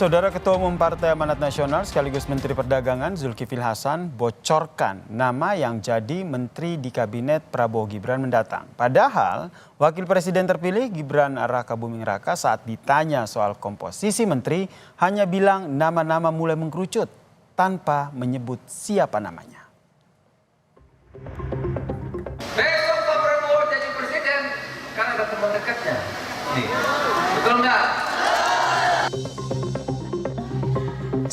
Saudara Ketua Umum Partai Amanat Nasional sekaligus Menteri Perdagangan Zulkifli Hasan bocorkan nama yang jadi menteri di Kabinet Prabowo Gibran mendatang. Padahal Wakil Presiden terpilih Gibran Rakabuming Raka saat ditanya soal komposisi menteri hanya bilang nama-nama mulai mengkerucut tanpa menyebut siapa namanya. Besok Pak Prabowo jadi presiden kan ada teman dekatnya. Nih, betul nggak?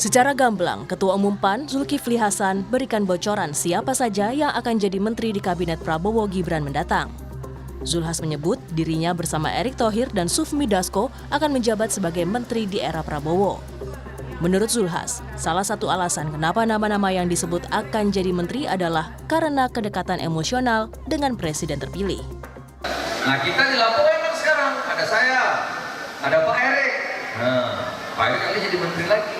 Secara gamblang, Ketua Umum PAN Zulkifli Hasan berikan bocoran siapa saja yang akan jadi menteri di Kabinet Prabowo Gibran mendatang. Zulhas menyebut dirinya bersama Erick Thohir dan Sufmi Dasko akan menjabat sebagai menteri di era Prabowo. Menurut Zulhas, salah satu alasan kenapa nama-nama yang disebut akan jadi menteri adalah karena kedekatan emosional dengan presiden terpilih. Nah, kita di Lampung emang sekarang ada saya, ada Pak Erick. Nah, Pak Erick kali jadi menteri lagi.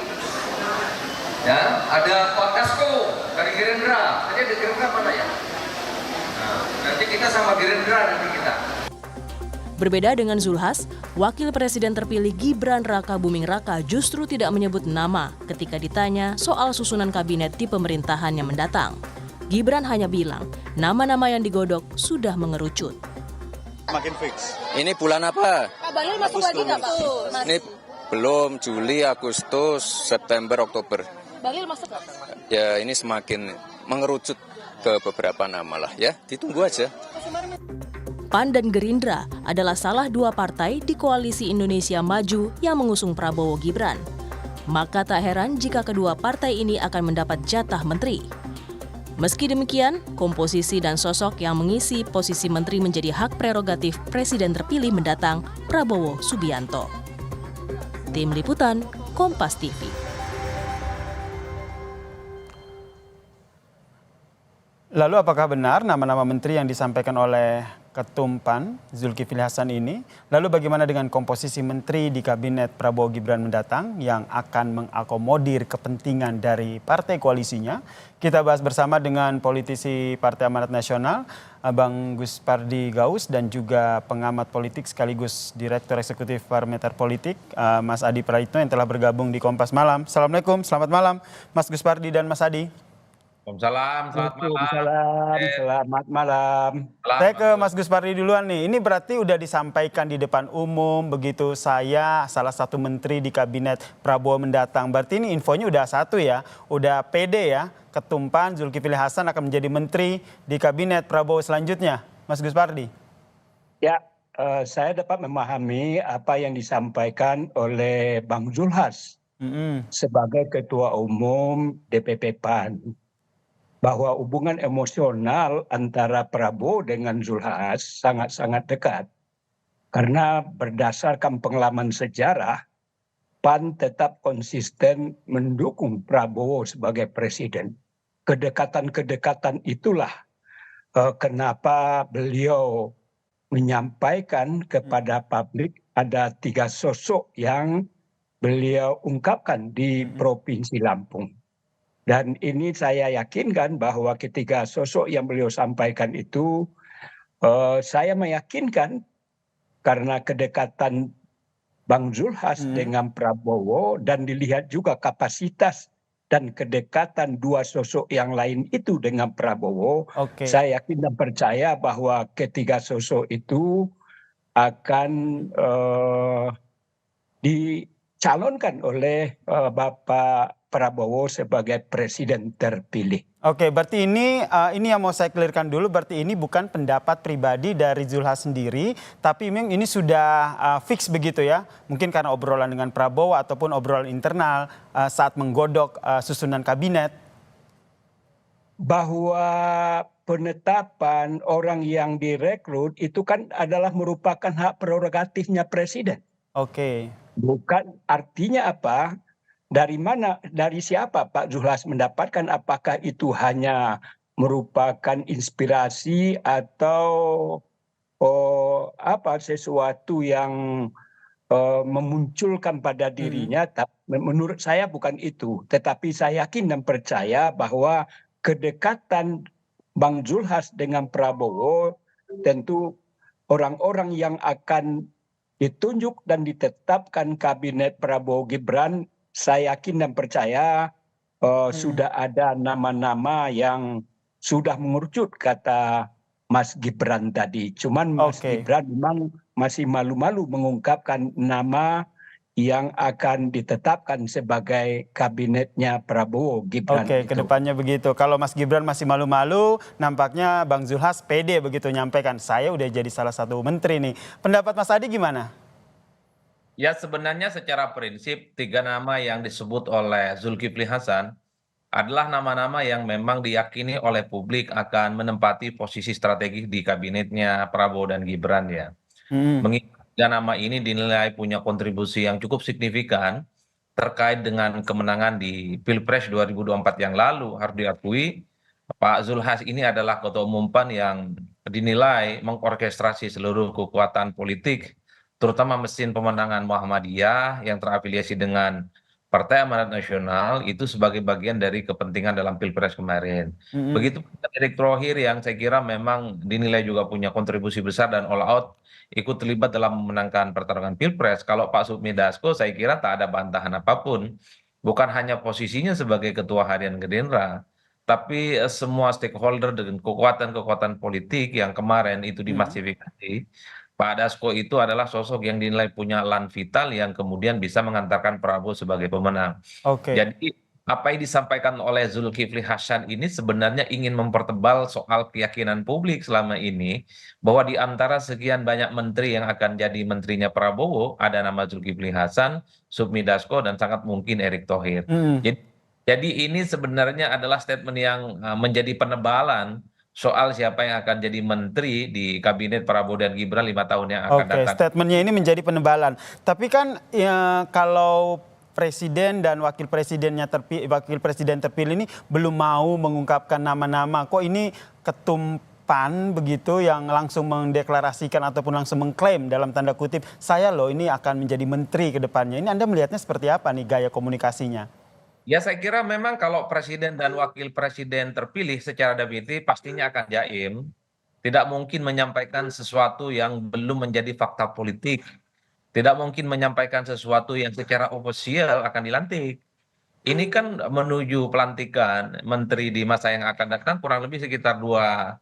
Ya, ada Pak Dasko dari Gerindra. Tadi ada Gerindra mana ya? Nah, nanti kita sama Gerindra nanti kita. Berbeda dengan Zulhas, Wakil Presiden terpilih Gibran Rakabuming Raka justru tidak menyebut nama ketika ditanya soal susunan kabinet di pemerintahan yang mendatang. Gibran hanya bilang nama-nama yang digodok sudah mengerucut. Makin fix. Ini bulan apa? Pak Bahlil masuk lagi nggak Pak? Ini belum, Juli, Agustus, September, Oktober. Bahlil masuk nggak? Ya ini semakin mengerucut ke beberapa nama lah ya, ditunggu aja. PAN dan Gerindra adalah salah dua partai di Koalisi Indonesia Maju yang mengusung Prabowo Gibran. Maka tak heran jika kedua partai ini akan mendapat jatah menteri. Meski demikian, komposisi dan sosok yang mengisi posisi menteri menjadi hak prerogatif Presiden terpilih mendatang, Prabowo Subianto. Tim Liputan, Kompas TV. Lalu apakah benar nama-nama menteri yang disampaikan oleh Ketum PAN Zulkifli Hasan ini? Lalu bagaimana dengan komposisi menteri di Kabinet Prabowo Gibran mendatang yang akan mengakomodir kepentingan dari partai koalisinya? Kita bahas bersama dengan politisi Partai Amanat Nasional, Bang Guspardi Gaus, dan juga pengamat politik sekaligus Direktur Eksekutif Parameter Politik, Mas Adi Praitno yang telah bergabung di Kompas Malam. Assalamualaikum, selamat malam Mas Guspardi dan Mas Adi. Waalaikumsalam, selamat malam. Selamat malam. Saya ke Mas Guspardi duluan nih. Ini berarti udah disampaikan di depan umum begitu saya salah satu menteri di Kabinet Prabowo mendatang. Berarti ini infonya udah satu ya, udah pede ya. Ketum PAN Zulkifli Hasan akan menjadi menteri di Kabinet Prabowo selanjutnya. Mas Guspardi. Ya, saya dapat memahami apa yang disampaikan oleh Bang Zulhas sebagai Ketua Umum DPP PAN. Bahwa hubungan emosional antara Prabowo dengan Zulhas sangat-sangat dekat. Karena berdasarkan pengalaman sejarah, PAN tetap konsisten mendukung Prabowo sebagai presiden. Kedekatan-kedekatan itulah kenapa beliau menyampaikan kepada publik ada 3 sosok yang beliau ungkapkan di Provinsi Lampung. Dan ini saya yakinkan bahwa ketiga sosok yang beliau sampaikan itu saya meyakinkan karena kedekatan Bang Zulhas dengan Prabowo dan dilihat juga kapasitas dan kedekatan 2 sosok yang lain itu dengan Prabowo. Saya yakin dan percaya bahwa ketiga sosok itu akan dicalonkan oleh Bapak Prabowo sebagai presiden terpilih. Oke, berarti ini yang mau saya clearkan dulu. Berarti ini bukan pendapat pribadi dari Zulhas sendiri, tapi memang ini sudah fix begitu ya. Mungkin karena obrolan dengan Prabowo ataupun obrolan internal saat menggodok susunan kabinet. Bahwa penetapan orang yang direkrut itu kan adalah merupakan hak prerogatifnya presiden. Oke. Bukan artinya apa? Dari siapa Pak Zulhas mendapatkan, apakah itu hanya merupakan inspirasi atau sesuatu yang memunculkan pada dirinya? Menurut saya bukan itu, tetapi saya yakin dan percaya bahwa kedekatan Bang Zulhas dengan Prabowo tentu orang-orang yang akan ditunjuk dan ditetapkan kabinet Prabowo Gibran saya yakin dan percaya sudah ada nama-nama yang sudah mengerucut, kata Mas Gibran tadi. Cuman Mas Oke. Gibran memang masih malu-malu mengungkapkan nama yang akan ditetapkan sebagai kabinetnya Prabowo Gibran Oke, itu. kedepannya begitu. Kalau Mas Gibran masih malu-malu, nampaknya Bang Zulhas pede begitu nyampaikan, saya udah jadi salah satu menteri nih. Pendapat Mas Adi gimana? Ya sebenarnya secara prinsip 3 nama yang disebut oleh Zulkifli Hasan adalah nama-nama yang memang diyakini oleh publik akan menempati posisi strategis di kabinetnya Prabowo dan Gibran ya. Hmm. Mengingat 3 nama ini dinilai punya kontribusi yang cukup signifikan terkait dengan kemenangan di Pilpres 2024 yang lalu, harus diakui Pak Zulhas ini adalah ketua umum PAN yang dinilai mengorkestrasi seluruh kekuatan politik, terutama mesin pemenangan Muhammadiyah yang terafiliasi dengan Partai Amanat Nasional itu sebagai bagian dari kepentingan dalam Pilpres kemarin. Hmm. Begitu Erick Thohir yang saya kira memang dinilai juga punya kontribusi besar dan all out ikut terlibat dalam memenangkan pertarungan Pilpres. Kalau Pak Sufmi Dasko saya kira tak ada bantahan apapun. Bukan hanya posisinya sebagai ketua harian Gerindra, tapi semua stakeholder dengan kekuatan-kekuatan politik yang kemarin itu dimassifikasi. Pak Dasko itu adalah sosok yang dinilai punya lan vital yang kemudian bisa mengantarkan Prabowo sebagai pemenang. Oke. Jadi apa yang disampaikan oleh Zulkifli Hasan ini sebenarnya ingin mempertebal soal keyakinan publik selama ini bahwa di antara sekian banyak menteri yang akan jadi menterinya Prabowo ada nama Zulkifli Hasan, Sufmi Dasko dan sangat mungkin Erick Thohir. Hmm. Jadi ini sebenarnya adalah statement yang menjadi penebalan soal siapa yang akan jadi menteri di kabinet Prabowo dan Gibran 5 tahun yang akan Oke, datang. statementnya ini menjadi penebalan. Tapi kan ya, kalau presiden dan wakil presiden terpilih ini belum mau mengungkapkan nama-nama. Kok ini ketum PAN begitu yang langsung mendeklarasikan ataupun langsung mengklaim dalam tanda kutip, saya loh ini akan menjadi menteri ke depannya. Ini Anda melihatnya seperti apa nih gaya komunikasinya? Ya saya kira memang kalau presiden dan wakil presiden terpilih secara definitif pastinya akan jaim. Tidak mungkin menyampaikan sesuatu yang belum menjadi fakta politik. Tidak mungkin menyampaikan sesuatu yang secara ofisial akan dilantik. Ini kan menuju pelantikan menteri di masa yang akan datang kurang lebih sekitar 2,5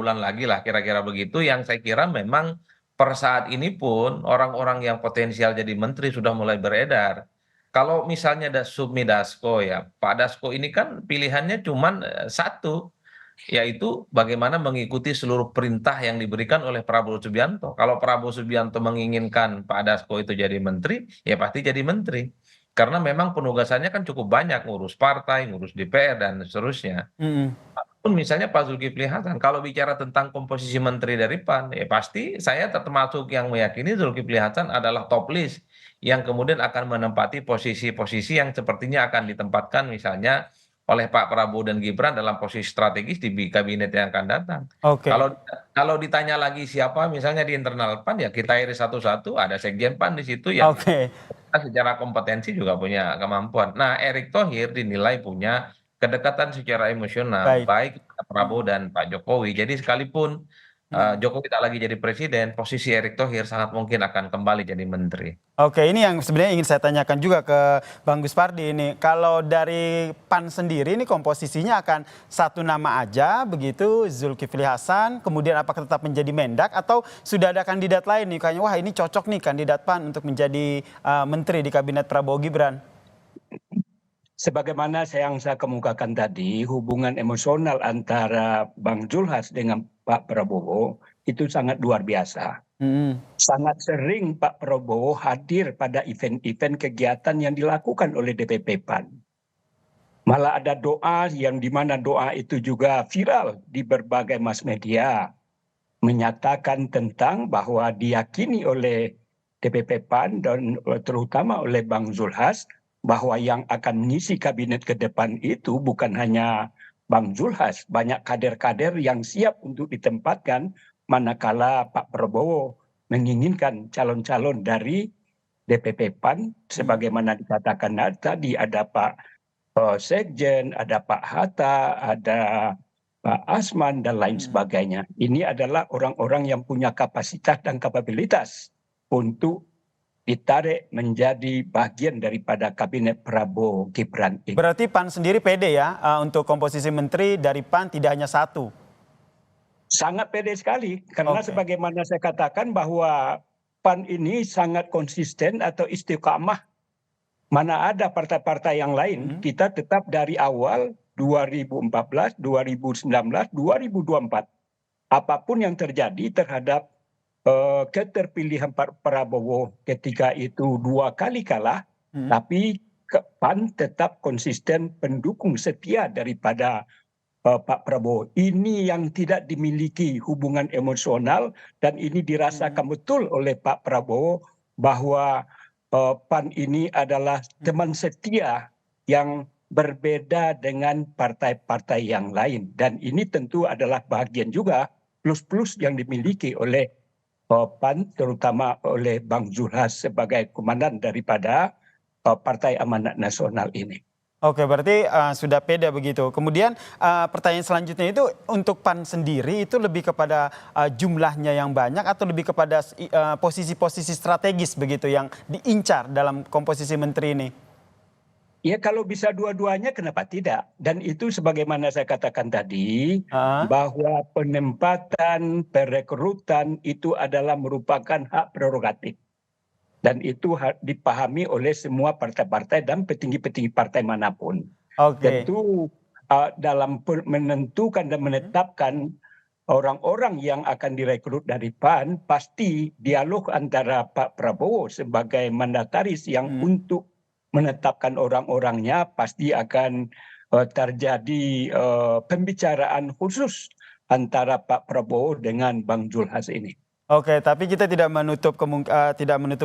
bulan lagi lah kira-kira begitu. Yang saya kira memang per saat ini pun orang-orang yang potensial jadi menteri sudah mulai beredar. Kalau misalnya ada Sufmi Dasko ya, Pak Dasko ini kan pilihannya cuma satu, yaitu bagaimana mengikuti seluruh perintah yang diberikan oleh Prabowo Subianto. Kalau Prabowo Subianto menginginkan Pak Dasko itu jadi menteri, ya pasti jadi menteri. Karena memang penugasannya kan cukup banyak, ngurus partai, ngurus DPR, dan seterusnya. Hmm. Pun misalnya Pak Zulkifli Hasan, kalau bicara tentang komposisi menteri dari PAN, ya pasti saya termasuk yang meyakini Zulkifli Hasan adalah top list yang kemudian akan menempati posisi-posisi yang sepertinya akan ditempatkan misalnya oleh Pak Prabowo dan Gibran dalam posisi strategis di kabinet yang akan datang. Oke. Kalau ditanya lagi siapa misalnya di internal PAN ya kita iris satu-satu, ada sekjen PAN di situ yang Oke. secara kompetensi juga punya kemampuan. Nah, Erick Thohir dinilai punya kedekatan secara emosional baik Pak Prabowo dan Pak Jokowi. Jadi sekalipun Jokowi tak lagi jadi presiden, posisi Erick Thohir sangat mungkin akan kembali jadi menteri. Oke, ini yang sebenarnya ingin saya tanyakan juga ke Bang Gus Pardi ini. Kalau dari PAN sendiri ini komposisinya akan satu nama aja begitu, Zulkifli Hasan, kemudian apakah tetap menjadi Mendak atau sudah ada kandidat lain nih kayaknya wah ini cocok nih kandidat PAN untuk menjadi menteri di kabinet Prabowo Gibran? Sebagaimana yang saya kemukakan tadi, hubungan emosional antara Bang Zulhas dengan Pak Prabowo itu sangat luar biasa. Sangat sering Pak Prabowo hadir pada event-event kegiatan yang dilakukan oleh DPP PAN. Malah ada doa yang dimana doa itu juga viral di berbagai mass media. Menyatakan tentang bahwa diyakini oleh DPP PAN dan terutama oleh Bang Zulhas bahwa yang akan mengisi kabinet ke depan itu bukan hanya Bang Zulhas, banyak kader-kader yang siap untuk ditempatkan manakala Pak Prabowo menginginkan calon-calon dari DPP PAN sebagaimana dikatakan tadi ada Pak Sekjen, ada Pak Hatta, ada Pak Asman dan lain sebagainya. Ini adalah orang-orang yang punya kapasitas dan kapabilitas untuk ditarik menjadi bagian daripada kabinet Prabowo Gibran ini. Berarti PAN sendiri pede ya untuk komposisi menteri dari PAN tidak hanya satu. Sangat pede sekali, karena Oke. sebagaimana saya katakan bahwa PAN ini sangat konsisten atau istiqamah. Mana ada partai-partai yang lain, kita tetap dari awal 2014, 2019, 2024. Apapun yang terjadi terhadap keterpilihan Pak Prabowo ketika itu 2 kali kalah, tapi PAN tetap konsisten pendukung setia daripada Pak Prabowo. Ini yang tidak dimiliki hubungan emosional, dan ini dirasakan betul oleh Pak Prabowo bahwa PAN ini adalah teman setia yang berbeda dengan partai-partai yang lain. Dan ini tentu adalah bagian juga plus-plus yang dimiliki oleh PAN, terutama oleh Bang Zulhas sebagai komandan daripada Partai Amanat Nasional ini. Oke, berarti sudah pede begitu. Kemudian pertanyaan selanjutnya itu untuk PAN sendiri itu lebih kepada jumlahnya yang banyak atau lebih kepada posisi-posisi strategis begitu yang diincar dalam komposisi menteri ini? Ya, kalau bisa dua-duanya kenapa tidak? Dan itu sebagaimana saya katakan tadi, bahwa penempatan, perekrutan itu adalah merupakan hak prerogatif. Dan itu dipahami oleh semua partai-partai dan petinggi-petinggi partai manapun. Oke. Tentu dalam menentukan dan menetapkan orang-orang yang akan direkrut dari PAN, pasti dialog antara Pak Prabowo sebagai mandataris yang untuk menetapkan orang-orangnya pasti akan terjadi pembicaraan khusus antara Pak Prabowo dengan Bang Zulhas ini. Oke, tapi kita tidak menutup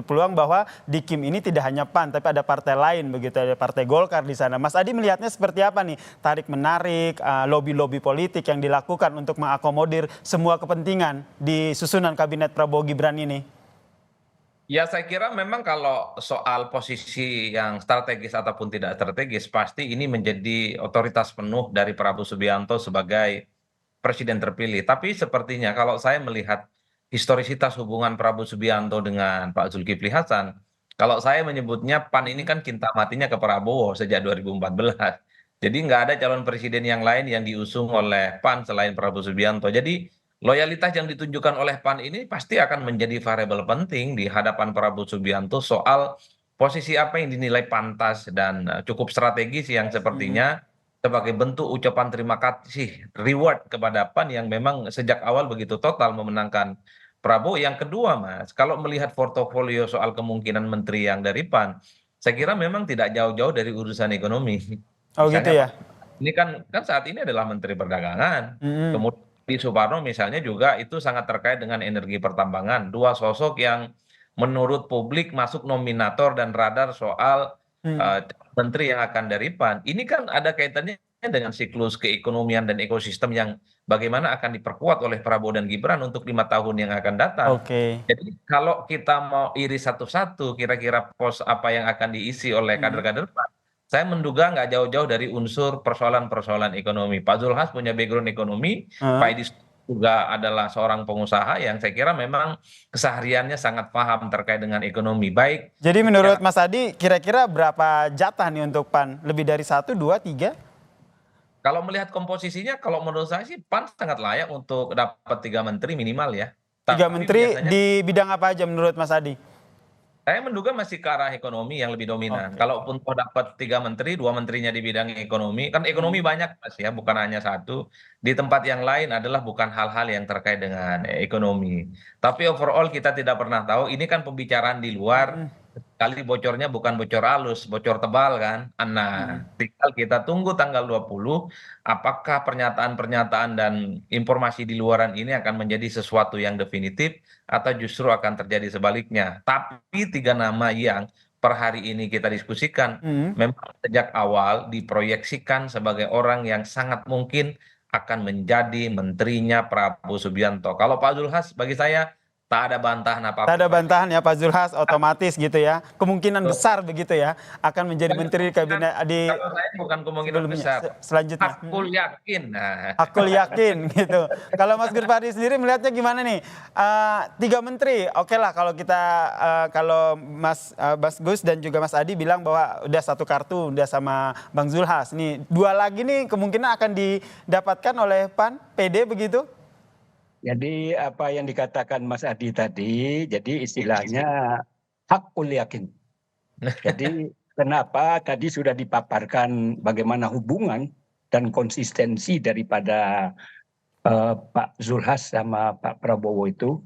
peluang bahwa di Kim ini tidak hanya PAN, tapi ada partai lain begitu, ada Partai Golkar di sana. Mas Adi melihatnya seperti apa nih? Tarik menarik, lobby-lobby politik yang dilakukan untuk mengakomodir semua kepentingan di susunan kabinet Prabowo Gibran ini. Ya, saya kira memang kalau soal posisi yang strategis ataupun tidak strategis, pasti ini menjadi otoritas penuh dari Prabowo Subianto sebagai presiden terpilih. Tapi sepertinya kalau saya melihat historisitas hubungan Prabowo Subianto dengan Pak Zulkifli Hasan, kalau saya menyebutnya PAN ini kan cinta matinya ke Prabowo sejak 2014. Jadi nggak ada calon presiden yang lain yang diusung oleh PAN selain Prabowo Subianto. Jadi loyalitas yang ditunjukkan oleh PAN ini pasti akan menjadi variabel penting di hadapan Prabowo Subianto soal posisi apa yang dinilai pantas dan cukup strategis yang sepertinya sebagai bentuk ucapan terima kasih reward kepada PAN yang memang sejak awal begitu total memenangkan Prabowo. Yang kedua, Mas, kalau melihat portofolio soal kemungkinan menteri yang dari PAN, saya kira memang tidak jauh-jauh dari urusan ekonomi. Oh gitu ya? Ini kan saat ini adalah Menteri Perdagangan. Kemudian di Suparno misalnya juga itu sangat terkait dengan energi pertambangan. Dua sosok yang menurut publik masuk nominator dan radar soal menteri yang akan dari PAN. Ini kan ada kaitannya dengan siklus keekonomian dan ekosistem yang bagaimana akan diperkuat oleh Prabowo dan Gibran untuk 5 tahun yang akan datang. Oke. Jadi kalau kita mau iris satu-satu kira-kira pos apa yang akan diisi oleh kader-kader PAN, saya menduga nggak jauh-jauh dari unsur persoalan-persoalan ekonomi. Pak Zulhas punya background ekonomi, Pak Edi juga adalah seorang pengusaha yang saya kira memang kesehariannya sangat paham terkait dengan ekonomi. Baik. Jadi menurut Mas Adi kira-kira berapa jatah nih untuk PAN? Lebih dari 1, 2, 3? Kalau melihat komposisinya, kalau menurut saya sih PAN sangat layak untuk dapat 3 menteri minimal ya. 3 Tapi menteri biasanya di bidang apa aja menurut Mas Adi? saya menduga masih ke arah ekonomi yang lebih dominan. Oke. Kalaupun toh dapat 3 menteri, 2 menterinya di bidang ekonomi, kan ekonomi banyak Mas ya, bukan hanya satu. Di tempat yang lain adalah bukan hal-hal yang terkait dengan ekonomi. Tapi overall kita tidak pernah tahu, ini kan pembicaraan di luar, kali bocornya bukan bocor halus, bocor tebal kan. Nah, tinggal kita tunggu tanggal 20, apakah pernyataan-pernyataan dan informasi di luaran ini akan menjadi sesuatu yang definitif atau justru akan terjadi sebaliknya. Tapi 3 nama yang per hari ini kita diskusikan memang sejak awal diproyeksikan sebagai orang yang sangat mungkin akan menjadi menterinya Prabowo Subianto. Kalau Pak Zulhas bagi saya tak ada bantahan apa-apa. Tak ada bantahan ya Pak Zulhas, otomatis gitu ya. Kemungkinan besar begitu ya akan menjadi menteri di kabinet di Kalau saya bukan kemungkinan sebelumnya, besar. selanjutnya. Hakul yakin. Nah. Aku yakin gitu. Kalau Mas Guspardi sendiri melihatnya gimana nih? 3 menteri, oke lah kalau kita kalau Mas Gus dan juga Mas Adi bilang bahwa udah satu kartu udah sama Bang Zulhas. Nih 2 lagi nih kemungkinan akan didapatkan oleh PAN, PD begitu? Jadi apa yang dikatakan Mas Adi tadi, jadi istilahnya hakul yakin. Jadi kenapa tadi sudah dipaparkan bagaimana hubungan dan konsistensi daripada Pak Zulhas sama Pak Prabowo itu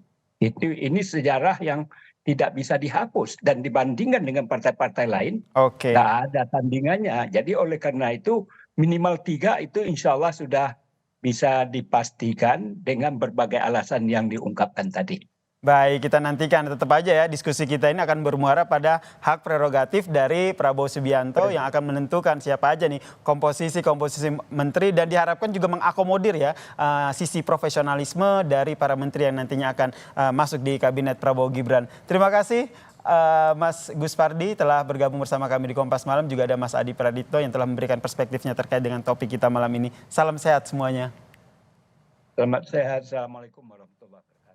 ini sejarah yang tidak bisa dihapus dan dibandingkan dengan partai-partai lain Oke. nggak ada tandingannya. Jadi oleh karena itu minimal 3 itu insya Allah sudah bisa dipastikan dengan berbagai alasan yang diungkapkan tadi. Baik, kita nantikan tetap aja ya diskusi kita ini akan bermuara pada hak prerogatif dari Prabowo Subianto yang akan menentukan siapa aja nih komposisi menteri dan diharapkan juga mengakomodir ya sisi profesionalisme dari para menteri yang nantinya akan masuk di kabinet Prabowo Gibran. Terima kasih Mas Guspardi telah bergabung bersama kami di Kompas Malam, juga ada Mas Adi Pradipto yang telah memberikan perspektifnya terkait dengan topik kita malam ini. Salam sehat semuanya. Selamat sehat, assalamualaikum warahmatullahi wabarakatuh.